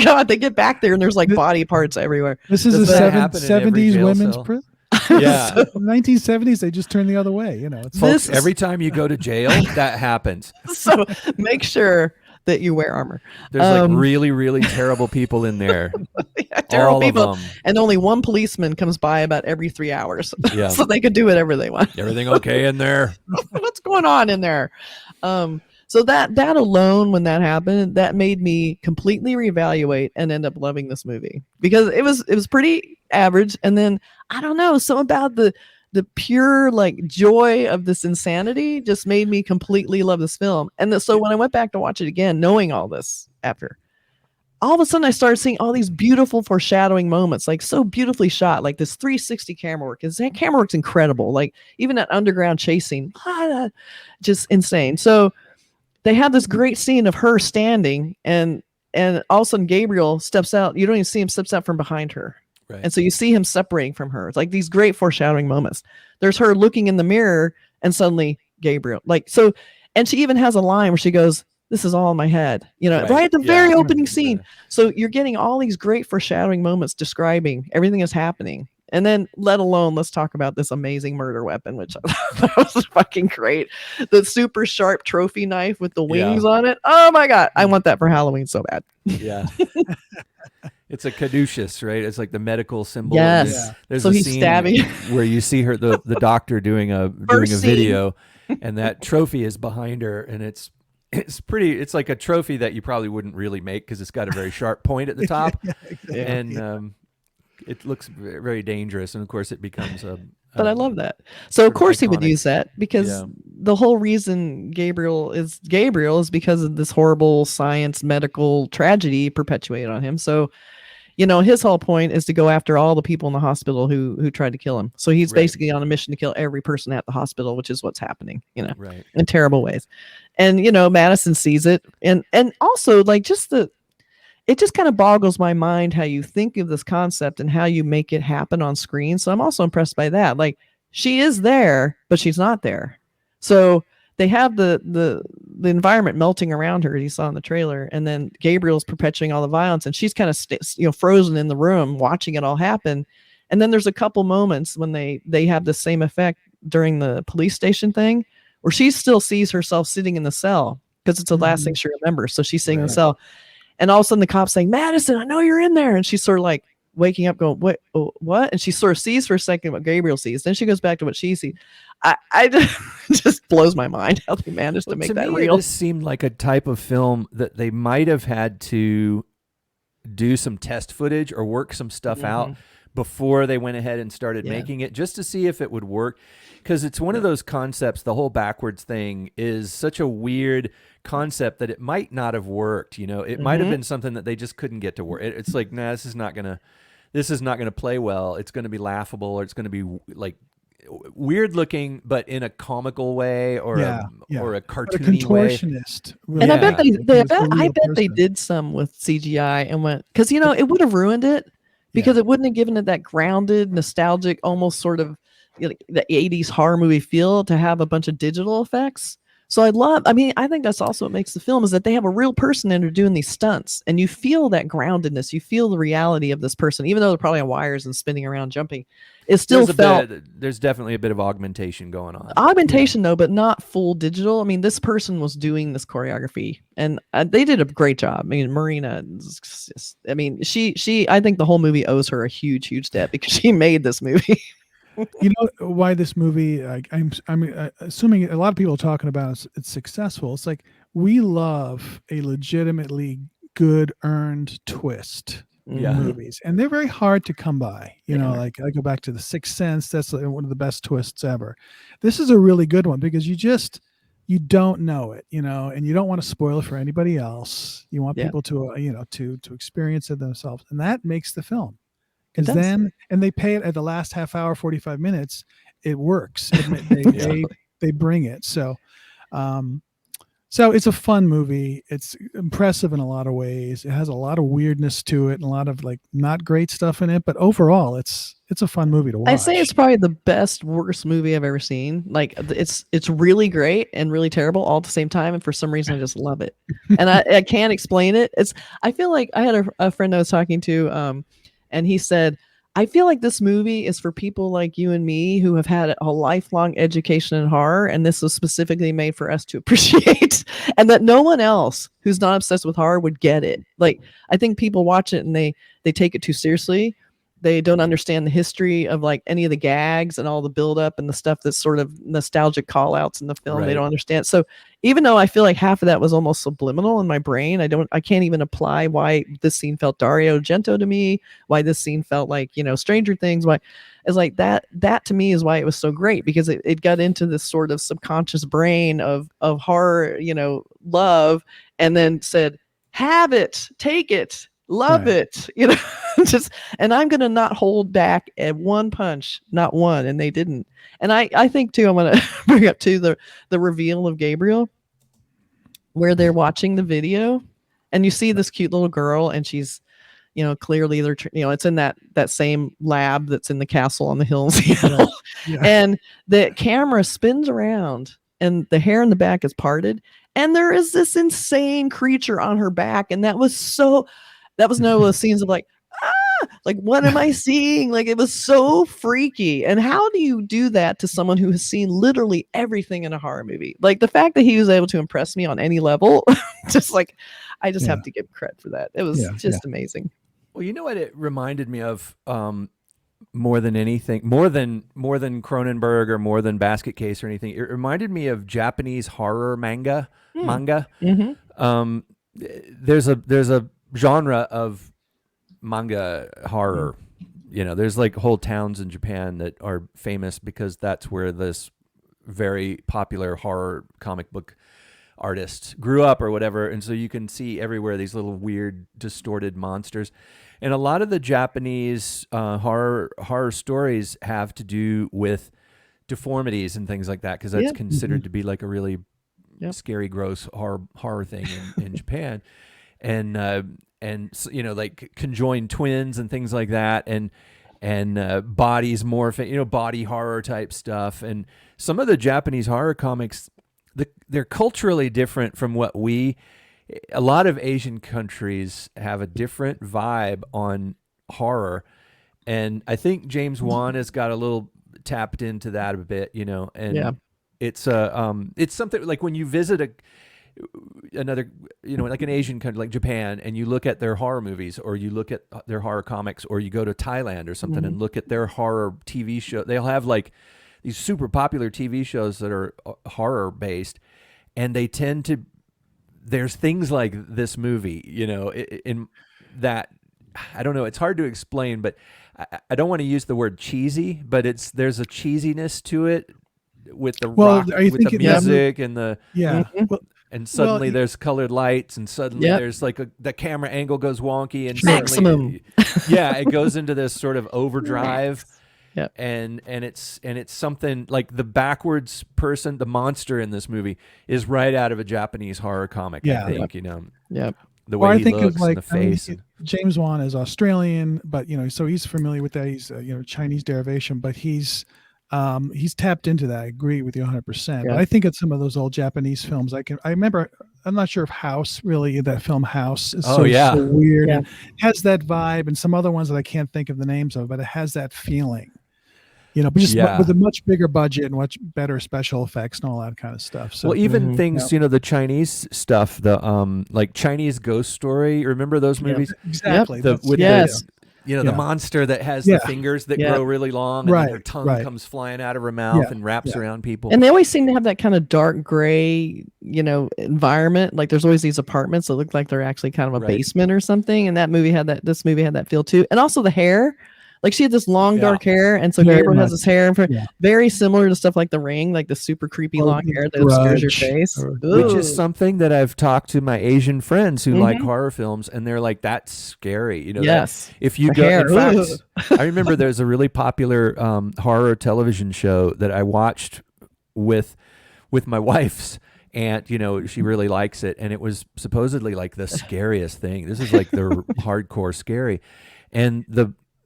God, they get back there and there's body parts everywhere. This is a 70s women's prison. Yeah, so 1970s, they just turn the other way. Folks, every time you go to jail, that happens. So make sure that you wear armor. There's really, really terrible people in there. Terrible all people, of them. And only one policeman comes by about every 3 hours, so they can do whatever they want. Everything okay in there? What's going on in there? So that alone, when that happened, that made me completely reevaluate and end up loving this movie because it was pretty average. And then I don't know, something about the pure like joy of this insanity just made me completely love this film. And so when I went back to watch it again, knowing all this after, all of a sudden I started seeing all these beautiful foreshadowing moments, like so beautifully shot, like this 360 camera work. That camera work's incredible. Like even that underground chasing, just insane. So they have this great scene of her standing, and all of a sudden Gabriel steps out. You don't even see him, steps out from behind her. Right. And so you see him separating from her. It's like these great foreshadowing moments. There's her looking in the mirror, and suddenly Gabriel, like, so, and she even has a line where she goes, "This is all in my head," right at the very opening scene. Yeah. So you're getting all these great foreshadowing moments describing everything that's happening. And then let alone, let's talk about this amazing murder weapon, which I thought was fucking great. The super sharp trophy knife with the wings on it. Oh my God. I want that for Halloween so bad. Yeah. It's a caduceus, right? It's like the medical symbol. Yes. There's so a he's scene stabbing where you see her, the doctor doing a video, and that trophy is behind her, and it's like a trophy that you probably wouldn't really make because it's got a very sharp point at the top. And it looks very dangerous, and of course it becomes but I love that. So of course iconic. He would use that because the whole reason Gabriel is because of this horrible science medical tragedy perpetuated on him. So his whole point is to go after all the people in the hospital who tried to kill him. So he's basically on a mission to kill every person at the hospital, which is what's happening, in terrible ways. And Madison sees it, and also like it just kind of boggles my mind how you think of this concept and how you make it happen on screen. So I'm also impressed by that. Like she is there, but she's not there. So they have the environment melting around her, as you saw in the trailer, and then Gabriel's perpetuating all the violence, and she's kind of frozen in the room watching it all happen. And then there's a couple moments when they have the same effect during the police station thing, where she still sees herself sitting in the cell because it's the last thing she remembers. So she's sitting in the cell. And all of a sudden the cop's saying, "Madison, I know you're in there." And she's sort of like waking up going, what? And she sort of sees for a second what Gabriel sees. Then she goes back to what she sees. I just blows my mind how they managed to make that real. This seemed like a type of film that they might have had to do some test footage or work some stuff out before they went ahead and started making it, just to see if it would work. Because it's one of those concepts, the whole backwards thing is such a weird concept that it might not have worked. It might have been something that they just couldn't get to work. It's like, nah, this is not gonna play well. It's gonna be laughable, or it's gonna be like weird looking, but in a comical way, or a cartoony contortionist way. And I bet they did some with CGI and went, because it would have ruined it, because it wouldn't have given it that grounded, nostalgic, almost sort of the 80s horror movie feel to have a bunch of digital effects. So I think that's also what makes the film, is that they have a real person in there doing these stunts, and you feel that groundedness. You feel the reality of this person, even though they're probably on wires and spinning around, jumping. It still there's definitely a bit of augmentation going on. Augmentation, though, but not full digital. I mean, this person was doing this choreography, and they did a great job. I mean, Marina, I think the whole movie owes her a huge, huge debt, because she made this movie. You know why this movie, I'm assuming a lot of people are talking about it's successful. It's like, we love a legitimately good earned twist in movies, and they're very hard to come by. Like I go back to The Sixth Sense. That's one of the best twists ever. This is a really good one, because you don't know it, and you don't want to spoil it for anybody else. You want people to to experience it themselves, and that makes the film. Because then, and they pay it at the last half hour, 45 minutes, it works. They bring it. So it's a fun movie. It's impressive in a lot of ways. It has a lot of weirdness to it and a lot of like not great stuff in it, but overall it's a fun movie to watch. I say it's probably the worst movie I've ever seen. Like it's really great and really terrible all at the same time, and for some reason I just love it. And I can't explain it. I feel like I had a friend I was talking to, and he said, "I feel like this movie is for people like you and me who have had a lifelong education in horror, and this was specifically made for us to appreciate, and that no one else who's not obsessed with horror would get it." Like, I think people watch it and they take it too seriously, They don't understand the history of like any of the gags and all the buildup and the stuff that's sort of nostalgic call outs in the film. They Right. don't understand. So even though I feel like half of that was almost subliminal in my brain, I can't even apply why this scene felt Dario Argento to me, why this scene felt like, Stranger Things, why it's like that to me is why it was so great, because it got into this sort of subconscious brain of horror, love, and then said, have it, take it, love Right. it, just, and I'm gonna not hold back at one punch, not one. And they didn't. And I think too, I'm gonna bring up too the reveal of Gabriel, where they're watching the video and you see this cute little girl, and she's, clearly they're, it's in that same lab that's in the castle on the hills, Yeah. and the camera spins around and the hair in the back is parted, and there is this insane creature on her back. And that was no one of those scenes of like, like, what am I seeing? Like, it was so freaky. And how do you do that to someone who has seen literally everything in a horror movie? Like, the fact that he was able to impress me on any level, just like, I just have to give credit for that. It was just amazing. Well, you know what it reminded me of, more than anything, more than Cronenberg or more than Basket Case or anything. It reminded me of Japanese horror manga. Mm-hmm. There's a genre of manga horror. There's like whole towns in Japan that are famous because that's where this very popular horror comic book artist grew up or whatever. And so you can see everywhere these little weird distorted monsters. And a lot of the Japanese horror stories have to do with deformities and things like that, because that's considered to be like a really scary, gross horror thing in Japan. And like conjoined twins and things like that, and bodies morphing, body horror type stuff. And some of the Japanese horror comics, they're culturally different from what a lot of Asian countries have a different vibe on horror. And I think James Wan has got a little tapped into that a bit, and it's something like when you visit another, like an Asian country like Japan, and you look at their horror movies, or you look at their horror comics, or you go to Thailand or something and look at their horror TV show. They'll have like these super popular TV shows that are horror based, and they tend to, there's things like this movie, in that, I don't know, it's hard to explain, but I don't want to use the word cheesy, but there's a cheesiness to it with the rock, with the music and the Well, and suddenly there's colored lights, and suddenly there's like the camera angle goes wonky, and maximum. Suddenly, it goes into this sort of overdrive. Yep. And it's something like the backwards person, the monster in this movie is right out of a Japanese horror comic. I think, Yep. the way he think looks of like, and the face. James Wan is Australian, but so he's familiar with that. He's Chinese derivation, but he's tapped into that. I agree with you 100%. But I think of some of those old Japanese films. I remember. I'm not sure if House, really, that film House is so weird. Yeah. And has that vibe, and some other ones that I can't think of the names of, but it has that feeling. But just with a much bigger budget and much better special effects and all that kind of stuff. So, well, even things, the Chinese stuff, the like Chinese Ghost Story. Remember those movies? Exactly. The monster that has the fingers that grow really long, and then their tongue comes flying out of her mouth and wraps around people. And they always seem to have that kind of dark gray, environment. Like there's always these apartments that look like they're actually kind of a basement or something. And this movie had that feel too. And also the hair. Like she had this long dark hair, and so Gabriel has his hair very similar to stuff like The Ring, like the super creepy long hair that obscures your face, which is something that I've talked to my Asian friends who like horror films, and they're like, "That's scary." Yes. If you go, in fact, I remember there's a really popular horror television show that I watched with my wife's aunt. She really likes it, and it was supposedly like the scariest thing. This is like the hardcore scary, and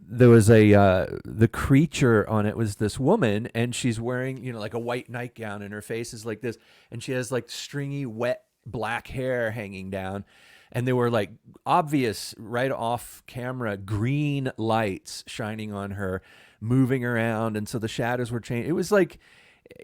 there was the creature on it was this woman, and she's wearing like a white nightgown, and her face is like this, and she has like stringy wet black hair hanging down, and there were like obvious right off camera green lights shining on her, moving around, and so the shadows were changing. It was like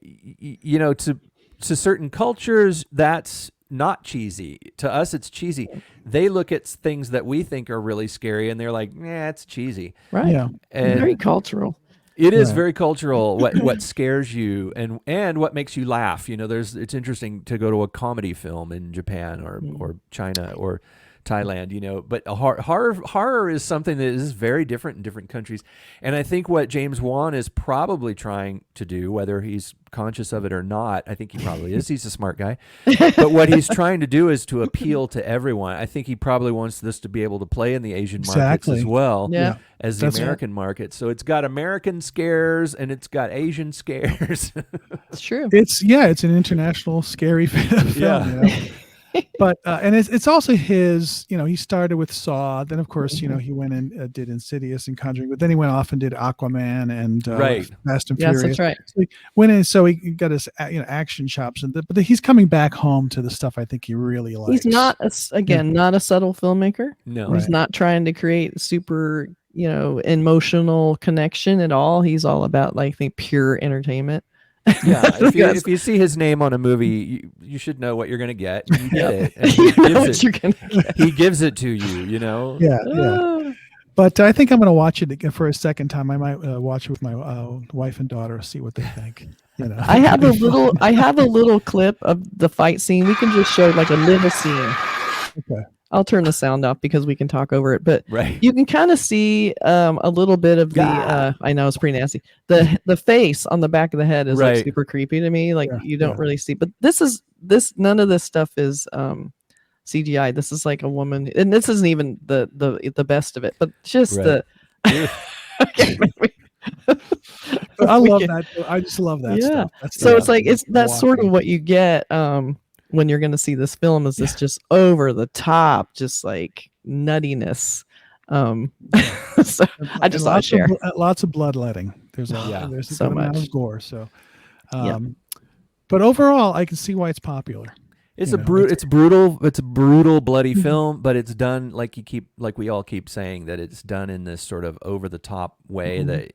to certain cultures that's not cheesy. To us, it's cheesy. They look at things that we think are really scary, and they're like, "Nah, it's cheesy." Right. Yeah. And Very cultural. it is Right. very cultural. What scares you and what makes you laugh. It's interesting to go to a comedy film in Japan or China or Thailand, but horror is something that is very different in different countries. And I think what James Wan is probably trying to do, whether he's conscious of it or not, I think he probably is. He's a smart guy. But what he's trying to do is to appeal to everyone. I think he probably wants this to be able to play in the Asian markets as well as the American market. So it's got American scares and it's got Asian scares. It's true. It's an international scary film. But and it's also his. He started with Saw, then of course he went and did Insidious and Conjuring, but then he went off and did Aquaman and Fast and Furious. Yes, that's right. So he went in, so he got his action chops, but he's coming back home to the stuff I think he really likes. He's not not a subtle filmmaker. No, he's not trying to create super emotional connection at all. He's all about I think pure entertainment. Yeah, if you see his name on a movie, you should know what you're going to get. And you get it. And he gives it to you. Yeah. But I think I'm going to watch it again for a second time. I might watch it with my wife and daughter, see what they think. I have a little clip of the fight scene. We can just show a little scene. Okay. I'll turn the sound off because we can talk over it. But right. You can kind of see a little bit of the. I know it's pretty nasty. The face on the back of the head is super creepy to me. You don't really see. But none of this stuff is CGI. This is a woman, and this isn't even the best of it. But just the. I love that. I just love that stuff. That's sort of what you get. When you're going to see this film, is this just over the top, just nuttiness. So I just thought share. Lots of bloodletting. There's a so good amount much of gore. So, but overall, I can see why it's popular. It's it's a brutal, bloody film, but it's done like we all keep saying, that it's done in this sort of over the top way that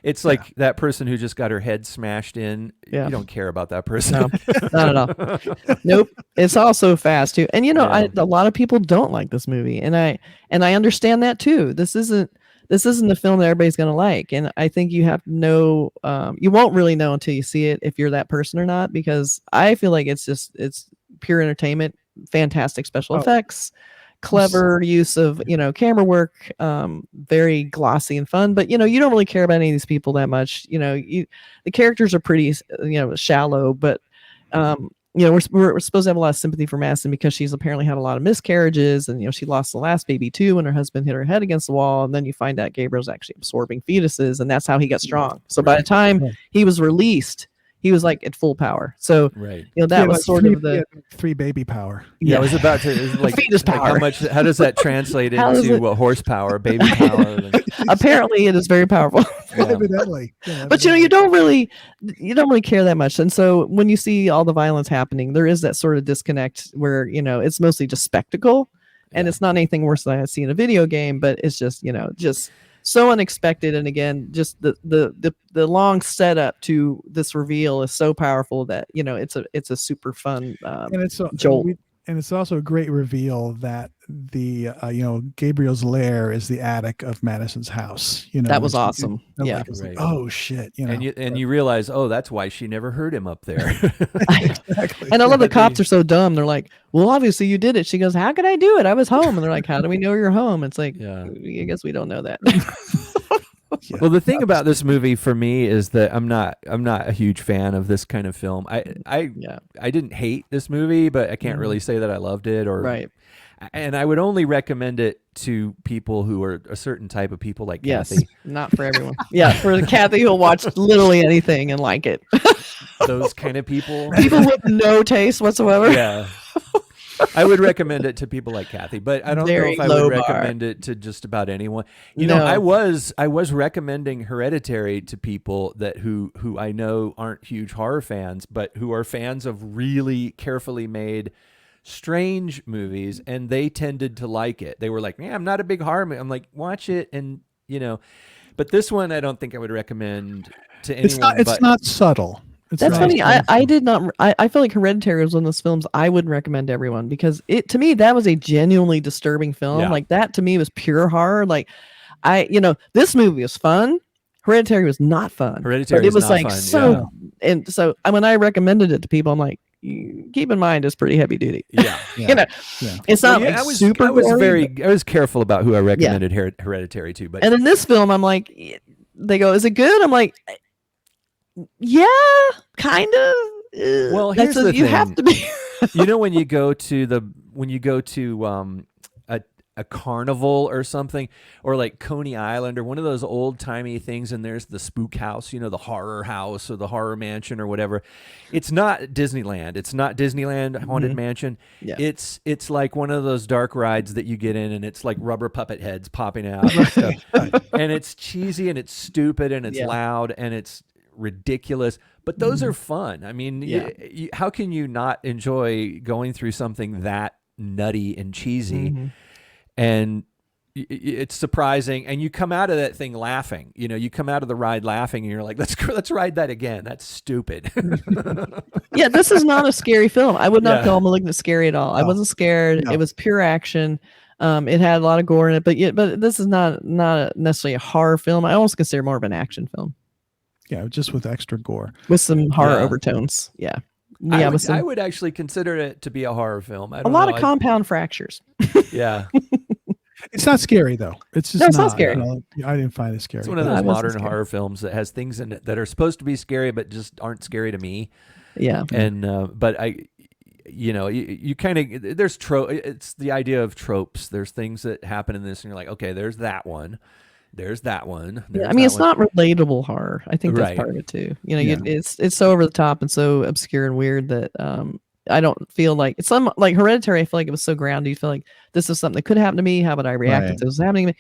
it's like that person who just got her head smashed in. You don't care about that person. No, not at all. Nope. It's all so fast too. And a lot of people don't like this movie, and I understand that too. This isn't the film that everybody's going to like. And I think you have to know, you won't really know until you see it if you're that person or not, because I feel like it's pure entertainment, fantastic special effects, clever use of, camera work, very glossy and fun, but you don't really care about any of these people that much. The characters are pretty, shallow, but, we're supposed to have a lot of sympathy for Madison because she's apparently had a lot of miscarriages, and she lost the last baby too when her husband hit her head against the wall, and then you find out Gabriel's actually absorbing fetuses, and that's how he got strong. So by the time he was released, he was at full power. So that was sort of the 3 baby power. I was about to fetus power. How does that translate into horsepower, baby power? Apparently it is very powerful. Evidently. But you don't really care that much. And so when you see all the violence happening, there is that sort of disconnect where it's mostly just spectacle, and it's not anything worse than I see in a video game, but it's just just so unexpected. And again, just the long setup to this reveal is so powerful that it's a super fun and it's jolt. And it's also a great reveal that the Gabriel's lair is the attic of Madison's house. That was awesome. Oh shit! And you realize, that's why she never heard him up there. Exactly. And I love the cops are so dumb. They're like, "Well, obviously you did it." She goes, "How could I do it? I was home." And they're like, "How do we know you're home?" It's like, I guess we don't know that. Well, the thing about this movie for me is that I'm not a huge fan of this kind of film. I didn't hate this movie, but I can't really say that I loved it and I would only recommend it to people who are a certain type of people like Kathy. Not for everyone. For the Kathy who'll watch literally anything and like it. Those kind of people. People with no taste whatsoever. Yeah. I would recommend it to people like Kathy, but I don't know if I would recommend it to just about anyone. I was recommending Hereditary to people who I know aren't huge horror fans, but who are fans of really carefully made, strange movies, and they tended to like it. They were like, "Man, I'm not a big horror movie." I'm like, "Watch it," and but this one I don't think I would recommend to anyone. It's not subtle. That's funny. I did not. I feel like Hereditary was one of those films I wouldn't recommend to everyone because to me that was a genuinely disturbing film. Yeah. Like that to me was pure horror. Like this movie was fun. Hereditary was not fun. Hereditary but it was not like fun, so. yeah. And so when I recommended it to people, I'm like, keep in mind it's pretty heavy duty. Yeah. It's not like super. I was careful about who I recommended Hereditary to, but and in this film, I'm like, they go, is it good? I'm like, yeah, kind of. Well, here's the thing. You have to be. when you go to a carnival or something, or like Coney Island or one of those old timey things, and there's the spook house, the horror house or the horror mansion or whatever. It's not Disneyland. It's not Disneyland Haunted Mansion. Yeah. It's like one of those dark rides that you get in, and it's like rubber puppet heads popping out and stuff. And it's cheesy and it's stupid and it's loud and it's ridiculous, but those are fun. I mean, how can you not enjoy going through something that nutty and cheesy? And it's surprising, and you come out of that thing laughing. You come out of the ride laughing, and you're like, let's ride that again. That's stupid. Yeah, this is not a scary film. I would not call Malignant scary at all. I wasn't scared. No. It was pure action. It had a lot of gore in it, but this is not necessarily a horror film. I almost consider more of an action film. Yeah, just with extra gore. With some horror overtones. Yeah. I would actually consider it to be a horror film. A lot of compound fractures. Yeah. It's not scary though. It's just it's not scary. I didn't find it scary. It's one of those modern horror films that has things in it that are supposed to be scary, but just aren't scary to me. Yeah. And but you kind of there's it's the idea of tropes. There's things that happen in this, and you're like, okay, there's that one. There's that one. It's not relatable horror. I think that's part of it too. It's so over the top and so obscure and weird that I don't feel like it's some like Hereditary. I feel like it was so grounded. You feel like this is something that could happen to me. How would I react if this was happening to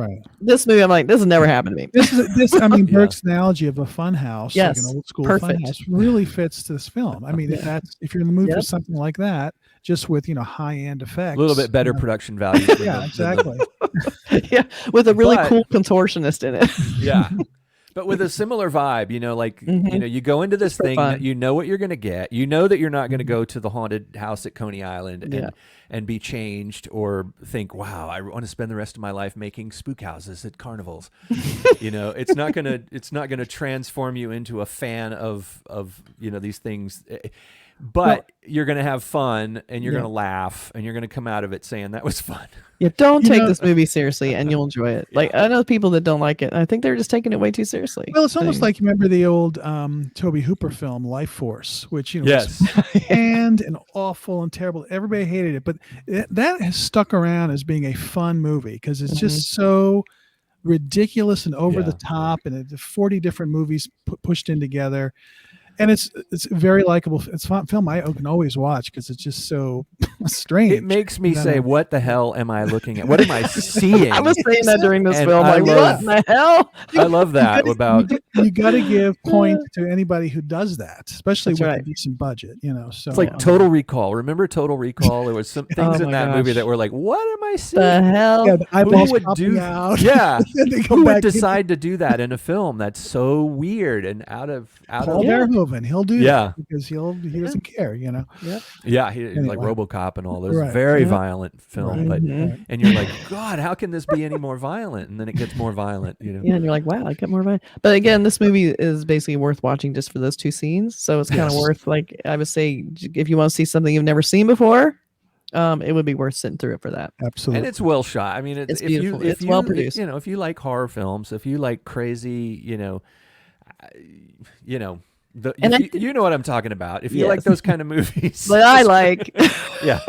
me? This movie, I'm like, this has never happened to me. This. I mean, Burke's analogy of a fun house, like an old school perfect. fun house, really fits this film. I mean, if you're in the mood for something like that, just with high end effects, a little bit better production value. Exactly. Yeah, with a really cool contortionist in it. Yeah. But with a similar vibe, you go into this thing that you know what you're going to get. You know that you're not going to go to the haunted house at Coney Island and be changed or think, wow, I want to spend the rest of my life making spook houses at carnivals. It's not going to transform you into a fan of these things. But you're going to have fun and you're going to laugh and you're going to come out of it saying that was fun. Yeah, don't take this movie seriously and you'll enjoy it. Like I know people that don't like it. I think they're just taking it way too seriously. Well, it's almost like you remember the old Tobe Hooper film Life Force, which was and awful and terrible. Everybody hated it, but that has stuck around as being a fun movie because it's just so ridiculous and over the top, and 40 different movies pushed in together. And it's a very likable. It's a fun film I can always watch because it's just so strange. It makes me say, "What the hell am I looking at? What am I seeing?" I was saying that during this film. Like, what the hell? I love that you got to give point to anybody who does that, especially with a decent budget. So it's like Total Recall. Remember Total Recall? There was some things in that movie that were like, "What am I seeing?" The hell? Yeah, the eyeballs would popping out. Yeah, who would decide to do that in a film? That's so weird and out of Verhoeven. He'll do that because he doesn't care, Yeah, he's like RoboCop and all those very violent film, and you're like, God, how can this be any more violent? And then it gets more violent, Yeah, and you're like, wow, it got more violent. But again, this movie is basically worth watching just for those two scenes. So it's kind of worth, like I would say, if you want to see something you've never seen before, it would be worth sitting through it for that. Absolutely. And it's well shot. I mean, it's beautiful. It's well produced. If you like horror films, if you like crazy, you know what I'm talking about. If you like those kind of movies, but I like, yeah,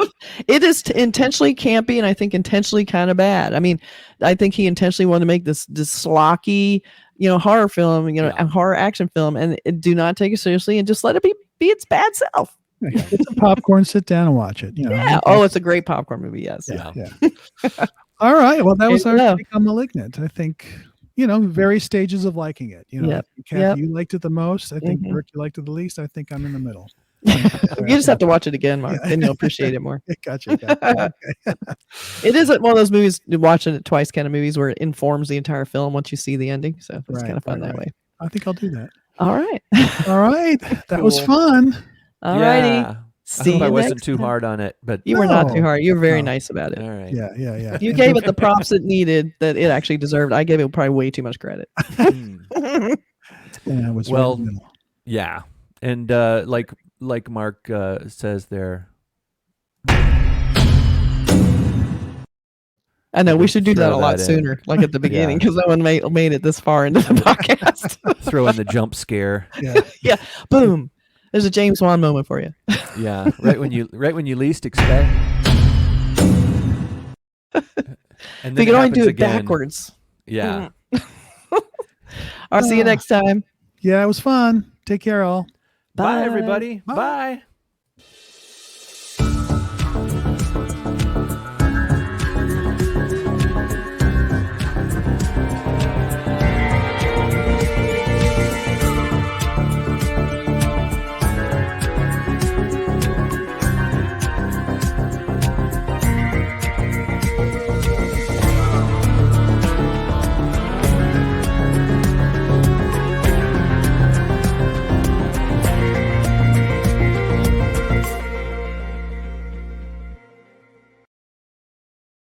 it is intentionally campy and I think intentionally kind of bad. I mean, I think he intentionally wanted to make this slocky, horror film, a horror action film, and do not take it seriously and just let it be its bad self. Yeah, get some popcorn, sit down and watch it. Yeah. Oh, it's a great popcorn movie. Yes. Yeah. All right. Well, that was our take on Malignant. I think. Various stages of liking it. Kathy, you liked it the most. I think Bert, you liked it the least. I think I'm in the middle. You just have to watch it again, Mark, then you'll appreciate it more. Gotcha. It is one of those movies, watching it twice kind of movies where it informs the entire film once you see the ending. So it's kind of fun that way. I think I'll do that. All right. All right. That was Cool. fun. All righty. Yeah. I See hope you I wasn't next too time. hard on it, but You were not too No. hard. You were very No. nice about it. all right. Yeah. You gave it the props it needed that it actually deserved. I gave it probably way too much credit. Mm. Yeah, it was Well, right in the middle. Yeah, and like Mark says there. I know we should do Throw that a lot that in. sooner, like at the beginning, Yeah. because no one made it this far into the podcast. Throw in the jump scare. Yeah. Boom! There's a James Wan moment for you. Yeah, right when you least expect. And We then can only do happens it again. backwards. Yeah. I'll see you next time. Yeah, it was fun. Take care, all. Bye, everybody. Bye. Bye.